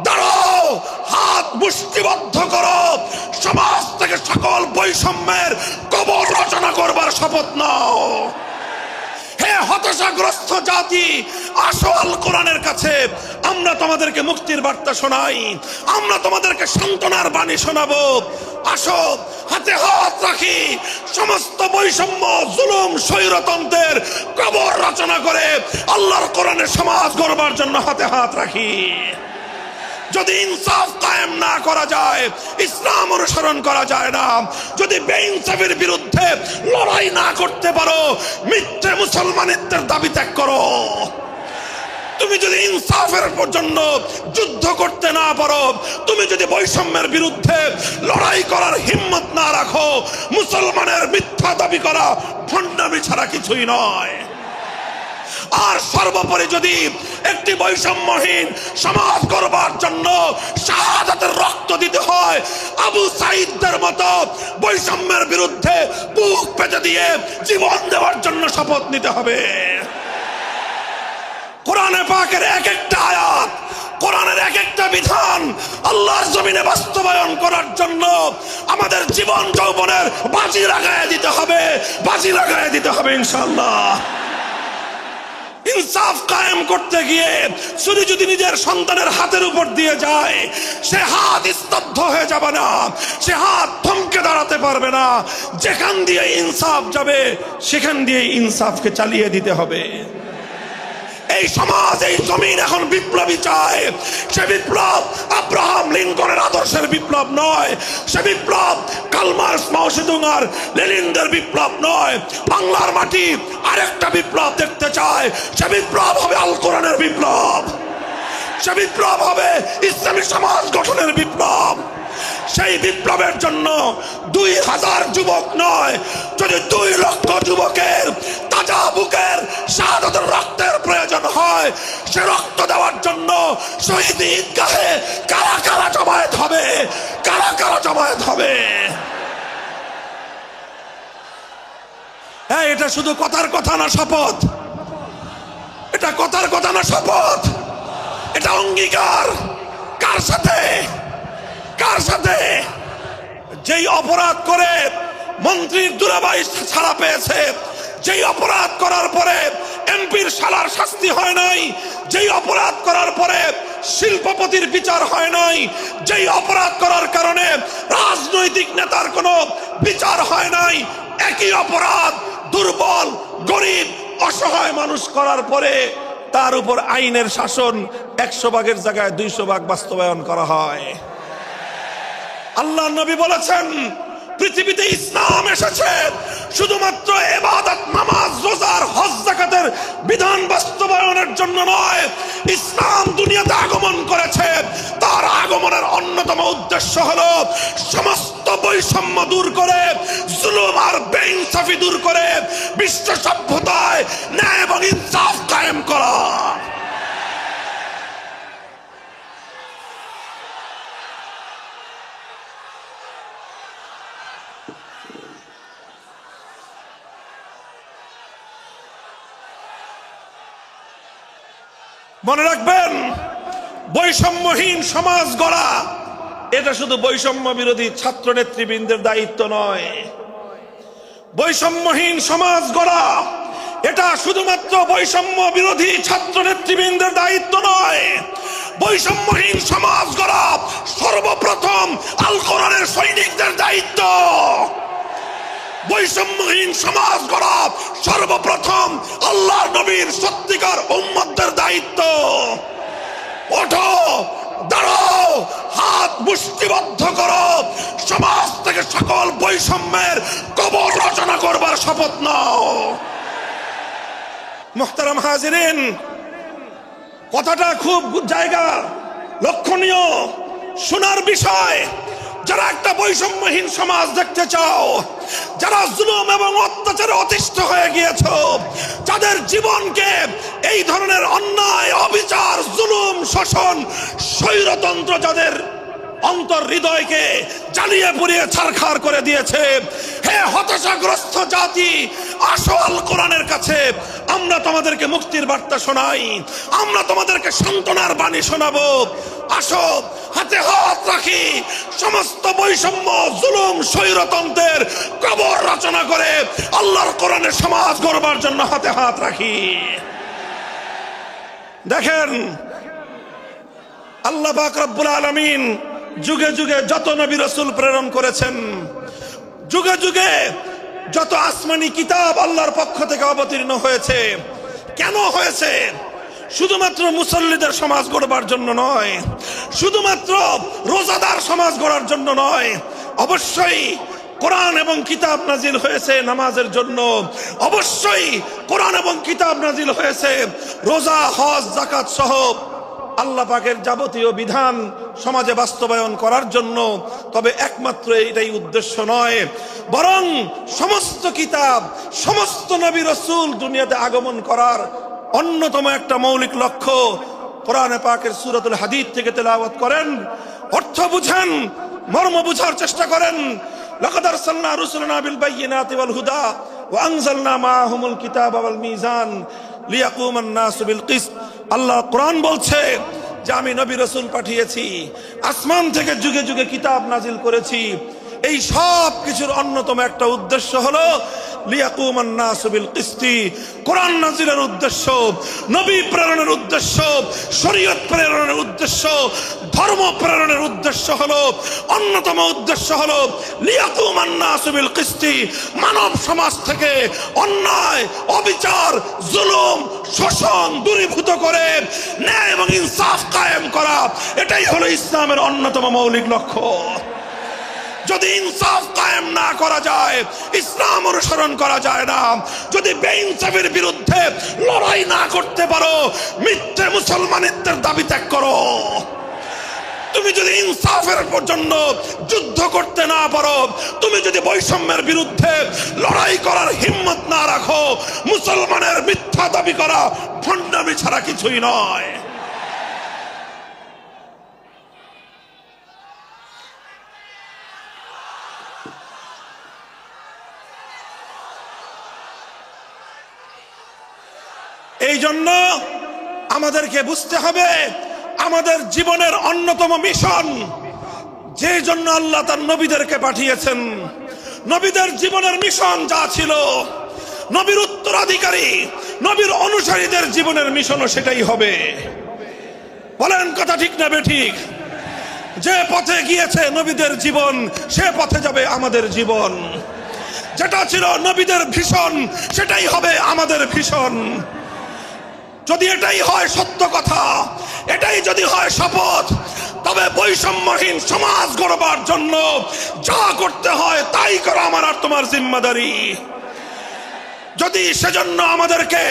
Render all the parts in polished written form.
দাঁড়াও, হাত মুষ্টিবদ্ধ করো, সমাজ থেকে সকল বৈষম্যের কবর রচনা করবার শপথ নাও। হে হতাশাগ্রস্ত জাতি, আসো আল কোরআনের কাছে, আমরা তোমাদেরকে মুক্তির বার্তা শোনাই, আমরা তোমাদেরকে সান্ত্বনার বাণী শোনাবো। আসো, হাতে হাত রাখি, সমস্ত বৈষম্য, জুলুম, স্বৈরতন্ত্রের কবর রচনা করে আল্লাহর কোরআনের সমাজ গড়বার জন্য হাতে হাত রাখি। যদি ইনসাফ কায়েম না করা যায়, ইসলাম অনুসরণ করা যায় না, যদি বেইনসাফের বিরুদ্ধে লড়াই না করতে পারো, মিথ্যে মুসলমানিত্বের দাবি ত্যাগ করো। তুমি যদি ইনসাফের জন্য যুদ্ধ করতে না পারো, তুমি যদি বৈষম্যের বিরুদ্ধে লড়াই করার হিম্মত না রাখো, মুসলমানের মিথ্যা দাবি করা ভণ্ডামি ছাড়া কিছুই নয়। আর সর্বোপরি যদি একটি বৈষম্যহীন সমাজ গড়বার জন্য শাহাদাতের রক্ত দিতে হয়, আবু সাঈদদের মতো বৈষম্যের বিরুদ্ধে বুক পেতে দিয়ে জীবন দেওয়ার জন্য শপথ নিতে হবে। কোরআনে পাকের এক একটা আয়াত, কোরআনের এক একটা বিধান আল্লাহর জমিনে বাস্তবায়ন করার জন্য আমাদের জীবন যৌবনের বাজি লাগায় দিতে হবে, বাজি লাগায় দিতে হবে ইনশাআল্লাহ। ইনসাফ কায়েম করতে গিয়ে শুধু যদি নিজের সন্তানের হাতের উপর দিয়ে যায়, সে হাত স্তব্ধ হয়ে যাবে না, সে হাত থমকে দাঁড়াতে পারবে না। যেখান দিয়ে ইনসাফ যাবে সেখান দিয়ে ইনসাফকে চালিয়ে দিতে হবে। এই সমাজ, এই জমিন এখন বিপ্লবী চায়। সে বিপ্লব আব্রাহাম লিঙ্কনের আদর্শের বিপ্লব নয়, সে বিপ্লব কার্ল মার্কস, মাও সেতুং আর লেনিনদের বিপ্লব নয়। বাংলার মাটি আরেকটা বিপ্লব দেখতে চায়, সে বিপ্লব হবে আল কোরআনের বিপ্লব, সে বিপ্লব হবে ইসলামী সমাজ গঠনের বিপ্লব। সেই বিপ্লবের জন্য 2000 যুবক নয়, যদি 2 লক্ষ যুবকের তাজা বুকের শাহাদাতের রক্তের প্রয়োজন হয়, সে রক্ত দেওয়ার জন্য শহীদ ঈদগাহে কারা কারা জমায়েত হবে, কারা কারা জমায়েত হবে। হ্যাঁ, এটা শুধু কথার কথা না, শপথ। এটা কথার কথা না, শপথ। এটা অঙ্গীকার। কার সাথে? কার সাথে? যেই অপরাধ করে মন্ত্রীর দুলাভাই ছাড়া পেয়েছে, যেই অপরাধ করার পরে এমপির শালার শাস্তি হয় নাই, যেই অপরাধ করার পরে শিল্পপতির বিচার হয় নাই, যেই অপরাধ করার কারণে রাজনৈতিক নেতার কোনো বিচার হয় নাই, একই অপরাধ দুর্বল, গরিব, অসহায় মানুষ করার পরে তার উপর আইনের শাসন 100 ভাগের জায়গায় 200 ভাগ বাস্তবায়ন করা হয়। আল্লাহ নবী বলেছেন, পৃথিবীতে ইসলাম এসেছে শুধুমাত্র ইবাদত, নামাজ, রোজার, হজ, যাকাতের বিধান বাস্তবায়নের জন্য নয়। ইসলাম দুনিয়াতে আগমন করেছে, তার আগমনের অন্যতম উদ্দেশ্য হলো সমস্ত বৈষম্য দূর করে, জুলুম আর বেইনসাফি দূর করে বিশ্ব সভ্যতায় ন্যায় এবং ইনসাফ কায়েম করা। মনে রাখবেন, বৈষম্যহীন সমাজ গড়া এটা শুধু বৈষম্য বিরোধী ছাত্র নেতৃবৃন্দের দায়িত্ব নয়। বৈষম্যহীন সমাজ গড়া এটা শুধুমাত্র বৈষম্য বিরোধী ছাত্র নেতৃবৃন্দের দায়িত্ব নয়। বৈষম্যহীন সমাজ গড়া সর্বপ্রথম আল কোরআনের সৈনিকদের দায়িত্ব। বৈষম্যহীন সমাজ গড়া সর্বপ্রথম আল্লাহর নবীর সত্যিকার উম্মতদের দায়িত্ব। ওঠো, দাঁড়াও, হাত মুষ্টিবদ্ধ করো, সমাজ থেকে সকল বৈষম্যের কবর রচনা করবার শপথ নাও। মুহতারাম হাজিরিন, কথাটা খুব জায়গা লক্ষণীয়, শোনার বিষয়। যারা একটা বৈষম্যহীন সমাজ দেখতে চাও, যারা জুলুম এবং অত্যাচারে অতিষ্ঠ হয়ে গিয়েছো, যাদের জীবনকে এই ধরনের অন্যায়, অবিচার, জুলুম, শোষণ, স্বৈরতন্ত্র যাদের অন্তর হৃদয়কে জ্বালিয়ে পুড়িয়ে ছারখার করে দিয়েছে, হে হতাশাগ্রস্ত জাতি, আসো আল কোরআনের কাছে, আমরা তোমাদেরকে মুক্তির বার্তা শোনাই, আমরা তোমাদেরকে সান্ত্বনার বাণী শোনাবো। আসো হাতে হাত রাখি, সমস্ত বৈষম্য জুলুম স্বৈরতন্ত্রের কবর রচনা করে আল্লাহর কোরআনের সমাজ গড়বার জন্য হাতে হাত রাখি। দেখেন আল্লাহ পাক রব্বুল আলামিন যুগে যুগে যত নবী রাসূল প্রেরণ করেছেন, যুগে যুগে যত আসমানি কিতাব আল্লাহর পক্ষ থেকে অবতীর্ণ হয়েছে, কেন হয়েছে? শুধুমাত্র মুসল্লিদের সমাজ গড়বার জন্য নয়, শুধুমাত্র রোজাদার সমাজ গড়ার জন্য নয়, অবশ্যই কোরআন এবং কিতাব নাজিল হয়েছে নামাজের জন্য, অবশ্যই কোরআন এবং কিতাব নাজিল হয়েছে রোজা হজ যাকাত সহ আল্লাহ পাকের যাবতীয় বিধান সমাজে বাস্তবায়ন করার জন্য। তবে একমাত্র এটাই উদ্দেশ্য নয়, বরং সমস্ত কিতাব সমস্ত নবী রাসূল দুনিয়াতে আগমন করার অন্যতম একটা মৌলিক লক্ষ্য। কোরআনে পাকের সূরাতুল হাদীদ থেকে তেলাওয়াত করেন, অর্থ বুঝেন, মর্ম বুঝার চেষ্টা করেন। লাকাদ আরসালনা রুসুলানা বিল বায়িনাতি ওয়াল হুদা ওয়া আনজালনা মাআহুমুল কিতাবা ওয়াল মিজান লিয়াকুমান নাসু বিল কিসত। আল্লাহ কোরআন বলছে যে আমি নবী রাসূল পাঠিয়েছি, আসমান থেকে যুগে যুগে কিতাব নাজিল করেছি। এই সব কিছুর অন্যতম একটা উদ্দেশ্য হলো লিয়াকুমান নাসু বিল কিসতি। কোরআন নাজিলের উদ্দেশ্য, নবী প্রেরণের উদ্দেশ্য, শরীয়ত প্রেরণের উদ্দেশ্য, ধর্ম প্রেরণের উদ্দেশ্য হলো, অন্যতম উদ্দেশ্য হলো লিয়াকুমান নাসু বিল কিসতি। মানব সমাজ থেকে অন্যায়, অবিচার, জুলুম, শোষণ দূরীভূত করে ন্যায় এবং ইনসাফ কায়েম করা, এটাই হলো ইসলামের অন্যতম মৌলিক লক্ষ্য। যদি ইনসাফ কায়েম না করা যায়, ইসলাম অনুসরণ করা যায় না। যদি বেইনসাফের বিরুদ্ধে লড়াই না করতে পারো, মিথ্যে মুসলমানিত্বের দাবি ত্যাগ করো। তুমি যদি ইনসাফের জন্য যুদ্ধ করতে না পারো, তুমি যদি বৈষম্যের বিরুদ্ধে লড়াই করার হিম্মত না রাখো, মুসলমানের মিথ্যা দাবি করা ভণ্ডামি ছাড়া কিছুই নয়। এই জন্য আমাদেরকে বুঝতে হবে, আমাদের জীবনের অন্যতম মিশন, যে জন্য আল্লাহ তার নবীদেরকে পাঠিয়েছেন, নবীদের জীবনের মিশন যা ছিল, নবীর উত্তরাধিকারী, নবীর অনুসারীদের জীবনের মিশনও সেটাই হবে। বলেন কথা ঠিক না বেঠিক? যে পথে গিয়েছে নবীদের জীবন, সে পথে যাবে আমাদের জীবন। যেটা ছিল নবীদের ভীষণ, সেটাই হবে আমাদের ভীষণ। যদি এটাই হয় সত্য কথা, এটাই যদি হয় শপথ, তবে বৈষম্যহীন সমাজ গড়বার জন্য যা করতে হয় তাই করা আমার আর তোমার জিম্মাদারি। যদি সেজন্য আমাদেরকে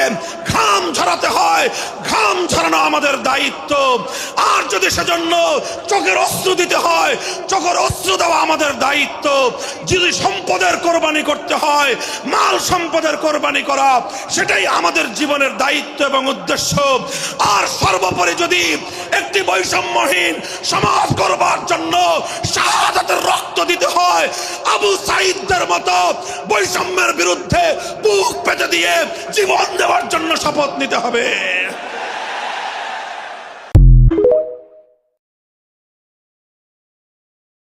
ঘাম ঝরাতে হয়, ঘাম ঝরানো আমাদের দায়িত্ব। আর যদি সেজন্য চোখের অস্ত্র দিতে হয়, চোখের অস্ত্র দেওয়া আমাদের দায়িত্ব। যদি সম্পদের কোরবানি করতে হয়, মাল সম্পদের কোরবানি করা, সেটাই আমাদের জীবনের দায়িত্ব এবং উদ্দেশ্য। আর সর্বোপরি যদি একটি বৈষম্যহীন সমাজ গড়বার জন্য শাহাদাতের রক্ত দিতে হয়, আবু সাঈদদের মতো বৈষম্যের বিরুদ্ধে বুক পেতে দিয়ে জীবন দেওয়ার জন্য শপথ নিতে হবে।